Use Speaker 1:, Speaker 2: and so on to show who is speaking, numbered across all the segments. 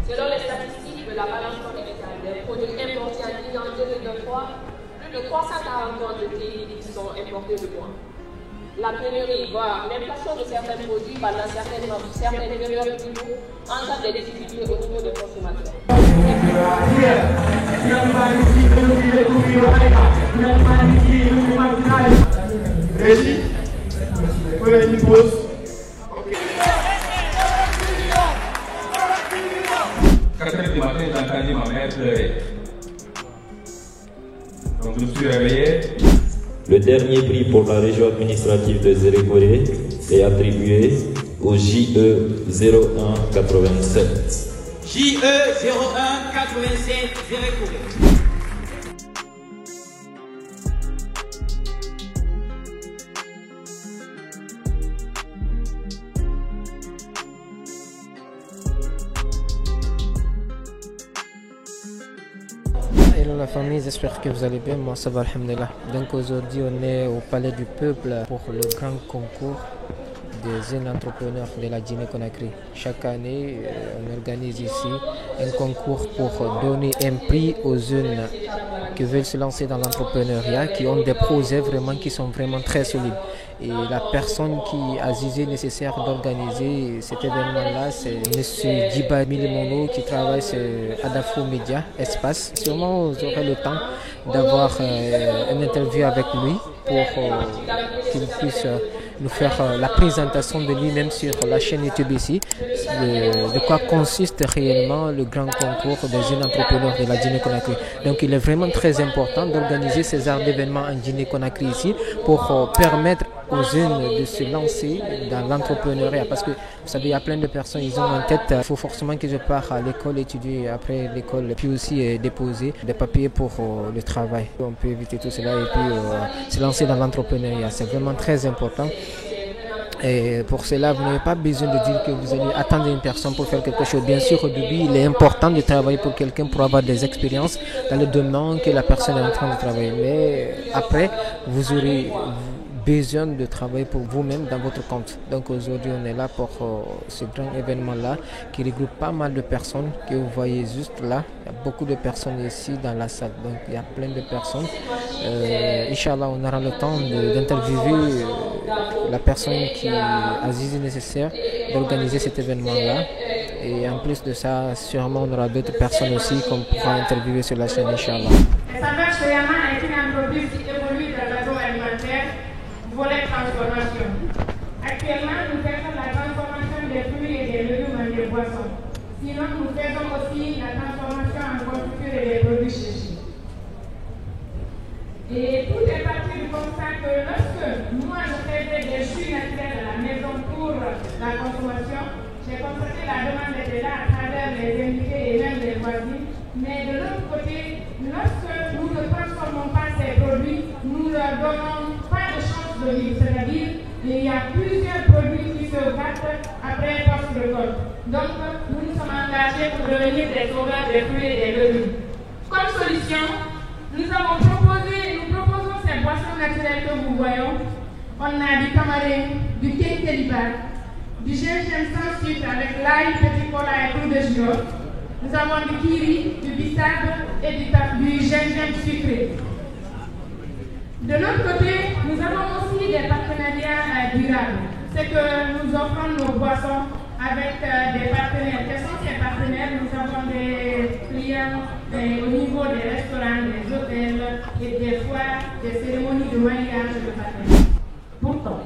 Speaker 1: Selon les statistiques de la balance commerciale des produits importés en Guinée en 2023, plus de 340 tonnes de thé sont importés de bois. La pénurie, voire l'inflation de certains produits pendant certaines périodes du jour entraîne des difficultés au niveau des consommateurs.
Speaker 2: Régie, prenez une pause. 4 heures du matin, j'ai entendu ma mère pleurer. Donc je me suis réveillé.
Speaker 3: Le dernier prix pour la région administrative de Zérékoré est attribué au JE 0187.
Speaker 4: JE 0187 Zérékoré.
Speaker 5: Hello la famille, j'espère que vous allez bien, moi ça va alhamdoulilah. Donc aujourd'hui on est au Palais du Peuple pour le grand concours des jeunes entrepreneurs de la Guinée-Conakry. Chaque année on organise ici un concours pour donner un prix aux jeunes qui veulent se lancer dans l'entrepreneuriat, qui ont des projets vraiment qui sont vraiment très solides. Et la personne qui a jugé nécessaire d'organiser cet événement-là, c'est M. Djiba Milimono qui travaille sur Adafo Media Espace. Sûrement vous aurez le temps d'avoir une interview avec lui pour qu'il puisse nous faire la présentation de lui-même sur la chaîne YouTube ici, de quoi consiste réellement le grand concours des jeunes entrepreneurs de la Guinée-Conakry. Donc il est vraiment très important d'organiser ces genres d'événements en Guinée-Conakry ici pour permettre aux jeunes de se lancer dans l'entrepreneuriat, parce que vous savez il y a plein de personnes, ils ont en tête il faut forcément que je parte à l'école étudier, après l'école puis aussi déposer des papiers pour le travail. On peut éviter tout cela et puis se lancer dans l'entrepreneuriat, c'est vraiment très important. Et pour cela, vous n'avez pas besoin de dire que vous allez attendre une personne pour faire quelque chose. Bien sûr, au début, il est important de travailler pour quelqu'un pour avoir des expériences dans le domaine que la personne est en train de travailler. Mais après, vous aurez besoin de travailler pour vous-même dans votre compte. Donc aujourd'hui, on est là pour ce grand événement-là qui regroupe pas mal de personnes que vous voyez juste là. Il y a beaucoup de personnes ici dans la salle. Donc il y a plein de personnes. Inch'Allah, on aura le temps d'interviewer la personne qui a jugé nécessaire d'organiser cet événement-là. Et en plus de ça, sûrement on aura d'autres personnes aussi qu'on pourra interviewer sur la chaîne, Inch'Allah.
Speaker 6: Savage Soyama est une entreprise qui évolue dans l'agroalimentaire, volet transformation. Actuellement, nous faisons la transformation des fruits et des légumes en des boissons. Sinon, nous faisons aussi la transformation en confiture et des produits séchés. Et tout est parti du constat que lorsque moi je faisais des jus naturels à la maison pour la consommation, j'ai constaté la demande était là à travers les invités et même les voisins. Mais de l'autre côté, lorsque nous ne transformons pas ces produits, nous ne leur donnons pas de chance de vivre. C'est-à-dire qu'il y a plusieurs produits qui se battent après post-récolte. Donc, nous nous sommes engagés pour devenir des sauveurs des fruits et des légumes. Comme solution, nous proposons ces boissons naturelles que vous voyez. On a du tamarin, du kékélibar, du gingembre sans sucre avec l'ail, petit cola et clou de girofle. Nous avons du kiri, du bissap et du gingembre sucré. De l'autre côté, nous avons aussi des partenariats durables. C'est que nous offrons nos boissons avec des partenaires. Quels sont ces partenaires? Nous avons des clients au niveau des restaurants, des hôtels et des fois des cérémonies de mariage de partenaires.
Speaker 7: Pourtant,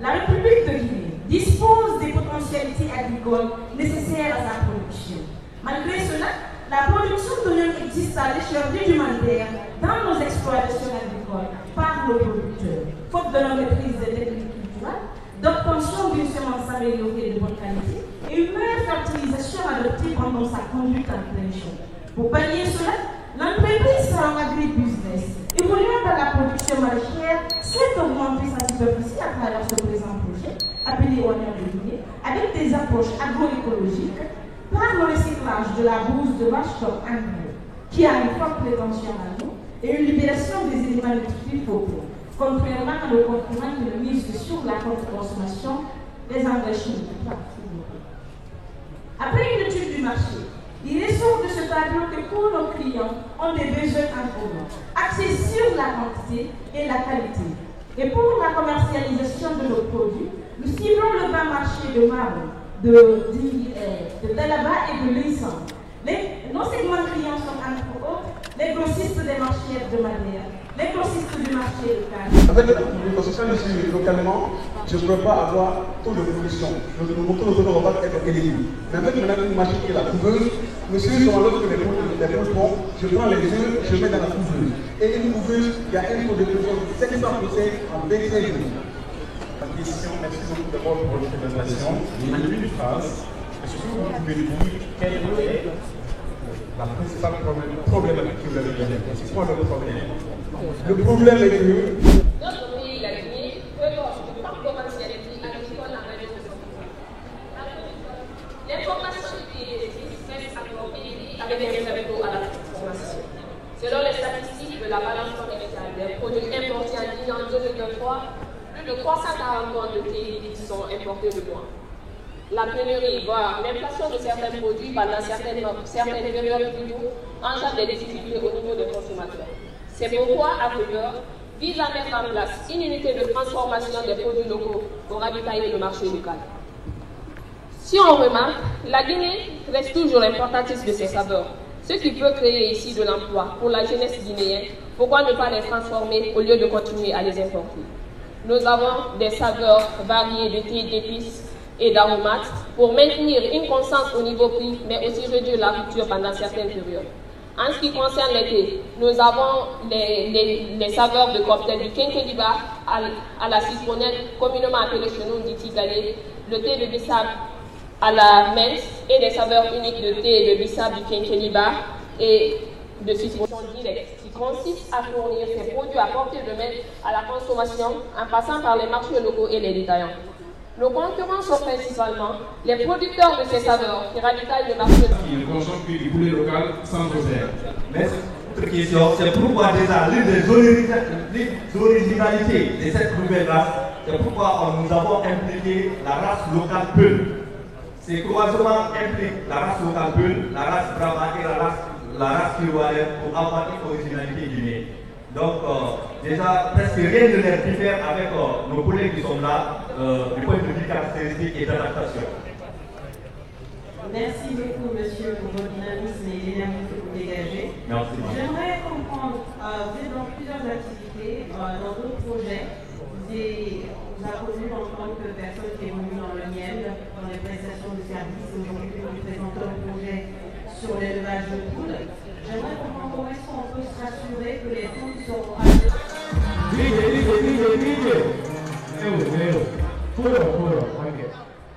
Speaker 7: la République de Guinée dispose des potentialités agricoles nécessaires à sa production. Malgré cela, la production d'oignons existe à l'échelle rudimentaire dans nos exploitations agricoles par nos producteurs, faute de la maîtrise des techniques culturelles, d'obtention d'une semence améliorée de bonne qualité et une meilleure fertilisation adoptée pendant sa conduite en plein champ. Pour pallier cela, l'entreprise Sarang Agri-Business, évoluant dans la production maraîchère, souhaite augmenter sa superficie à travers ce présent projet, appelé Oignon de Guinée, avec des approches agroécologiques par le recyclage de la bouse de vache comme engrais, qui a une forte prétention à l'eau et une libération des éléments nutritifs au pot, contrairement à le comportement qui ne mise sur la contre-consommation des engrais chimiques. Après une étude du marché, Il ressort de ce tableau que tous nos clients ont des besoins en commun, axés sur la quantité et la qualité. Et pour la commercialisation de nos produits, nous ciblons le bas marché de marbre, de Dalaba et de Lissan. Nos segments clients sont entre autres les grossistes des marchés hebdomadaires, les grossistes du marché local.
Speaker 8: Avec le construction ici localement, je ne peux pas avoir trop de production. Mon taux de ne va pas être élevé. Mais avec une machine qui est la couveuse, monsieur, sur l'autre que les poules font, je prends les œufs, je mets dans la couveuse. Et une couveuse, il y a un taux de production de 700% en 25 jours.
Speaker 2: Question, merci beaucoup d'abord pour votre présentation. En une phrase, est-ce que vous pouvez dire quelle est la principale problématique que vous avez gagné? C'est quoi le problème?
Speaker 8: Le problème est que
Speaker 1: notre pays, la Guinée, peut avoir une forte potentialité agricole en raison de son l'information qui existe reste encore élevée avec les réserves à la transformation. Selon les statistiques de la balance commerciale des produits importés en Guinée en 2023, plus de 340 tonnes de thé sont importés de loin. La pénurie, voire l'inflation de certains produits pendant certaines périodes plutôt, engendre des difficultés au niveau des consommateurs. C'est pourquoi Africa vise à mettre en place une unité de transformation des produits locaux pour ravitailler le marché local. Si on remarque, la Guinée reste toujours importatrice de ses saveurs, ce qui peut créer ici de l'emploi pour la jeunesse guinéenne. Pourquoi ne pas les transformer au lieu de continuer à les importer? Nous avons des saveurs variées de thé, d'épices et d'aromates pour maintenir une constance au niveau prix, mais aussi réduire la rupture pendant certaines périodes. En ce qui concerne le thé, nous avons les saveurs de cocktail du Kenkeliba à la citronnelle, communément appelé chez nous Ditigalé, le thé de bissap à la menthe et des saveurs uniques de thé de bissap du Kenkeliba et de citron direct, qui consiste à fournir ces produits à portée de main à la consommation en passant par les marchés locaux et les détaillants. Nos concurrents sont principalement les producteurs de ces saveurs qui ravitaillent le marché.
Speaker 2: Qui ne consomment plus du poulet local sans oseille.
Speaker 9: Mais cette question, c'est pourquoi déjà l'une des originalités de cette nouvelle race, c'est pourquoi nous avons impliqué la race locale Peul. Ces croisements impliquent la race locale Peul, la race Brahma et la race Kirouarem pour avoir une originalité guinéenne. Donc, déjà, presque rien ne les diffère avec nos collègues qui sont là, du point de vue caractéristique et d'adaptation.
Speaker 7: Merci beaucoup, monsieur, pour votre dynamisme et l'énergie que vous dégagez.
Speaker 9: Merci.
Speaker 7: J'aimerais comprendre, vous êtes dans plusieurs activités, dans d'autres projets. Vous avez connu en tant que personne qui évolue dans le miel, dans les prestations de services. Aujourd'hui, nous présentons un projet sur l'élevage de poules. J'aimerais comprendre comment est-ce qu'on peut se rassurer que les poules seront
Speaker 2: Il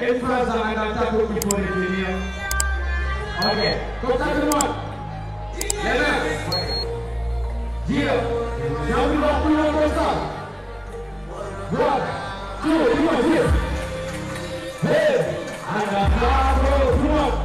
Speaker 2: y a une phrase dans la table qu'il faut retenir. Ok, concentrez-moi. Les mains. Dire. J'ai envie de voir tout le monde comme ça. Voilà. Tout, dire. Hey. Bravo, tout le monde.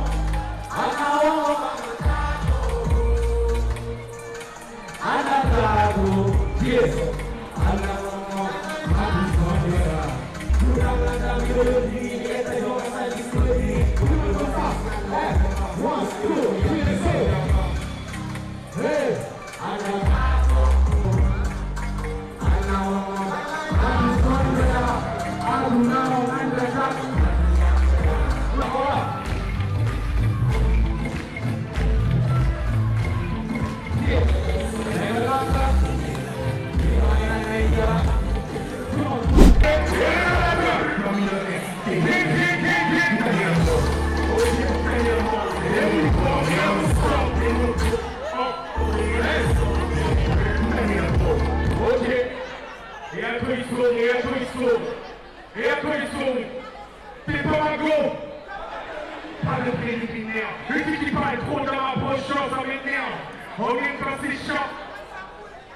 Speaker 2: Pas de préliminaire. Le truc qui parle trop dans ma poche, ça m'énerve. On est quand c'est chaud,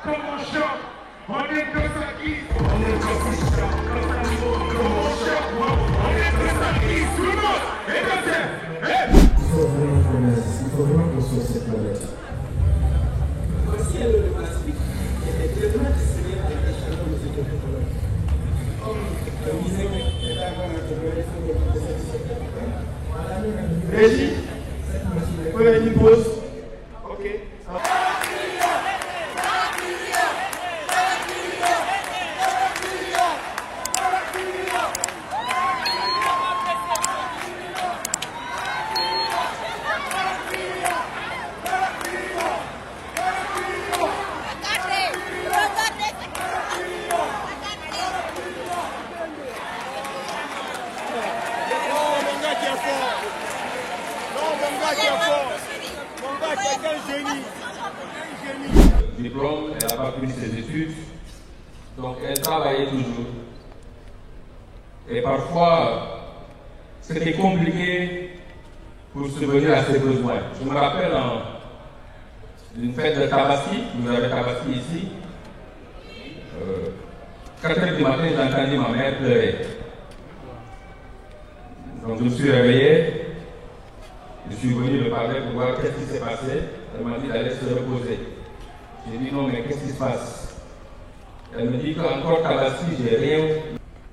Speaker 2: comme on choque. On est quand ça glisse, on est quand c'est chaud, quand ça monte, comme on choque. On est quand ça glisse, tout le monde. Et quand c'est,
Speaker 10: il faut vraiment qu'on soit cette planète.
Speaker 11: Voici le plastique. Il est tellement destiné à la décharge de ces composants. Comme disait
Speaker 2: Régie. Vous pouvez faire une pause. Ok.
Speaker 12: Diplôme, elle n'a pas fini ses études, donc elle travaillait toujours. Et parfois, c'était compliqué pour subvenir à ses besoins. Je me rappelle d'une fête de Tabaski, vous avez Tabaski ici. 4 h du matin, j'ai entendu ma mère pleurer. Donc je me suis réveillé, je suis venu le parler pour voir qu'est-ce qui s'est passé. Elle m'a dit d'aller se reposer. J'ai dit non, mais qu'est-ce qui se passe? Elle me dit qu'encore Tabaski, j'ai rien.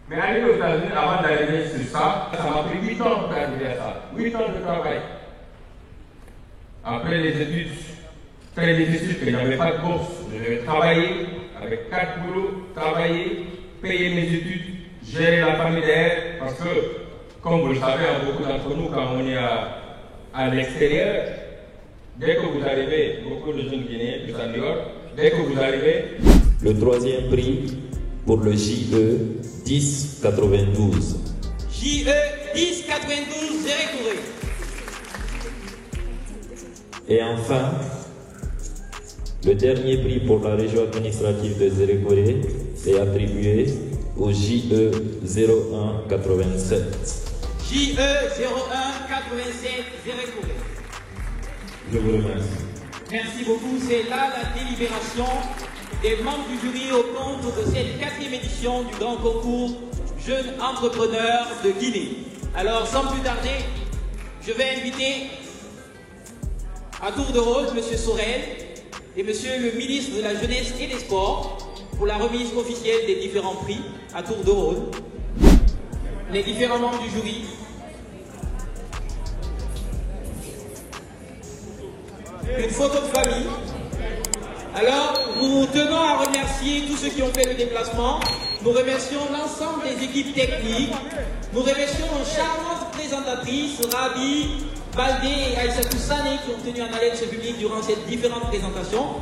Speaker 12: Mais aller aux États-Unis, avant d'arriver sur ça, ça m'a pris 8 ans pour arriver à ça. 8 ans de travail. Après les études très difficiles, que je n'avais pas de bourse, je devais travailler avec 4 boulots, travailler, payer mes études, gérer la famille derrière, parce que, comme vous le savez, beaucoup d'entre nous, quand on est à l'extérieur, dès que vous arrivez, beaucoup de jeunes Guinéens, plus en dehors, dès que vous arrivez...
Speaker 3: Le 3e prix pour le JE 1092.
Speaker 4: JE 1092, Zéré Touré.
Speaker 3: Et enfin, le dernier prix pour la région administrative de Zérékoré est attribué au JE 0187.
Speaker 4: JE 0187, Zéré Touré.
Speaker 3: Je vous remercie.
Speaker 4: Merci beaucoup. C'est là la délibération des membres du jury au compte de cette 4e édition du grand concours Jeunes Entrepreneurs de Guinée. Alors, sans plus tarder, je vais inviter à tour de rôle M. Sorel et M. le ministre de la Jeunesse et des Sports pour la remise officielle des différents prix à tour de rôle. Les différents membres du jury. Une photo de famille. Alors, nous tenons à remercier tous ceux qui ont fait le déplacement. Nous remercions l'ensemble des équipes techniques. Nous remercions nos charmantes présentatrices, Rabi, Baldé et Aïssatou Sané, qui ont tenu en haleine ce public durant ces différentes présentations.